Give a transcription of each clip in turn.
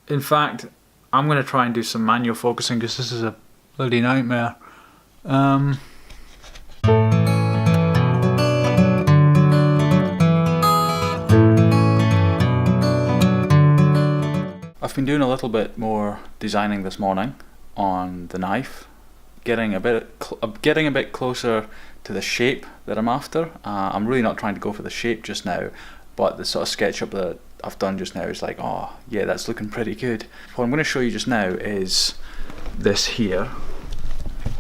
In fact, I'm going to try and do some manual focusing because this is a bloody nightmare. I've been doing a little bit more designing this morning on the knife, getting a bit closer to the shape that I'm after. I'm really not trying to go for the shape just now, but the sort of SketchUp that I've done just now is like, oh yeah, that's looking pretty good. What I'm going to show you just now is this here,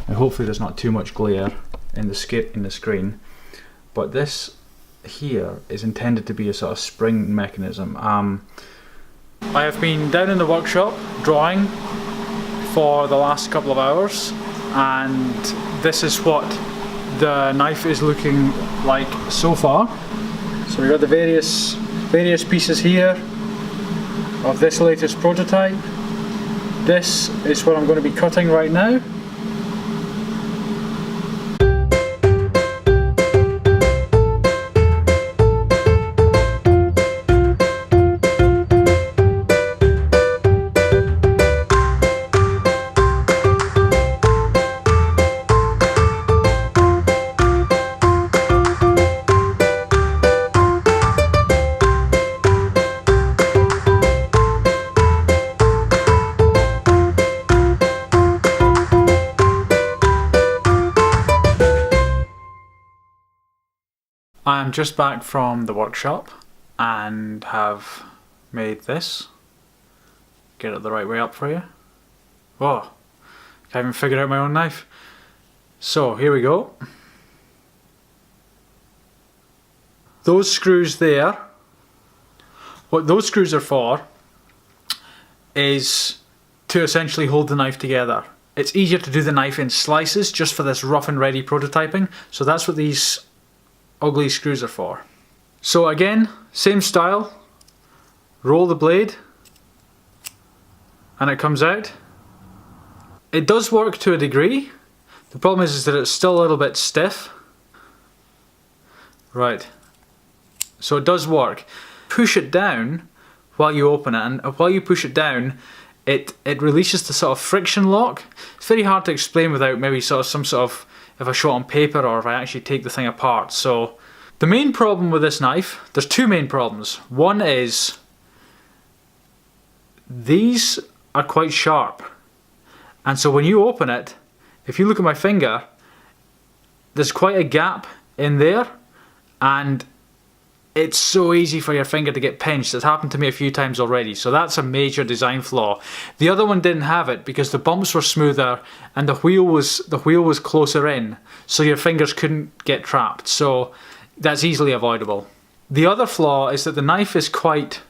and hopefully there's not too much glare in the screen, but this here is intended to be a sort of spring mechanism. I have been down in the workshop drawing for the last couple of hours, and this is what the knife is looking like so far. So we've got the various pieces here of this latest prototype. This is what I'm going to be cutting right now. I am just back from the workshop and have made this. Get it the right way up for you. Whoa, can't even figure out my own knife. So here we go. Those screws there, what those screws are for is to essentially hold the knife together. It's easier to do the knife in slices just for this rough and ready prototyping, so that's what these ugly screws are for. So again, same style, roll the blade and it comes out. It does work to a degree. The problem is that it's still a little bit stiff. Right, so it does work. Push it down while you open it, and while you push it down it releases the sort of friction lock. It's very hard to explain without maybe some sort of, if I show it on paper or if I actually take the thing apart. So the main problem with this knife, there's two main problems. One is these are quite sharp, and so when you open it, if you look at my finger, there's quite a gap in there, and it's so easy for your finger to get pinched. It's happened to me a few times already, so that's a major design flaw. The other one didn't have it because the bumps were smoother and the wheel was closer in, so your fingers couldn't get trapped. So that's easily avoidable. The other flaw is that the knife is quite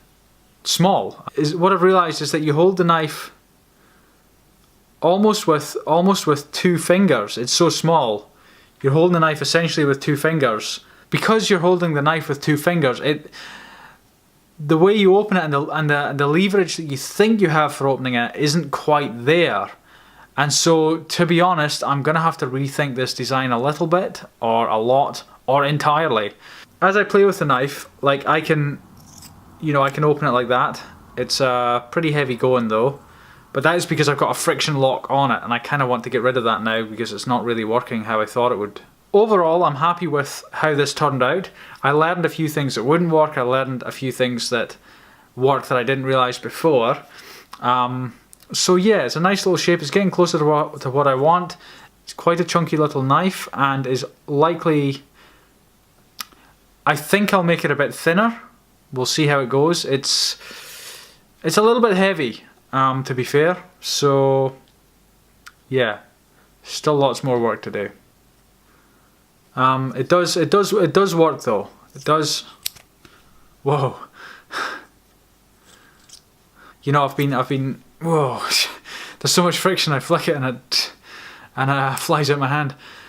small. What I've realised is that you hold the knife almost with two fingers. It's so small. You're holding the knife essentially with two fingers. Because you're holding the knife with two fingers, the way you open it and the leverage that you think you have for opening it isn't quite there. And so, to be honest, I'm going to have to rethink this design a little bit, or a lot, or entirely. As I play with the knife, like I can open it like that. It's pretty heavy going though, but that is because I've got a friction lock on it, and I kind of want to get rid of that now because it's not really working how I thought it would. Overall, I'm happy with how this turned out. I learned a few things that wouldn't work. I learned a few things that worked that I didn't realise before. So yeah, it's a nice little shape. It's getting closer to what I want. It's quite a chunky little knife and is likely... I think I'll make it a bit thinner. We'll see how it goes. It's a little bit heavy, to be fair. So yeah, still lots more work to do. It does work though. It does. Whoa. You know, I've been. Whoa. There's so much friction. I flick it and it flies out my hand.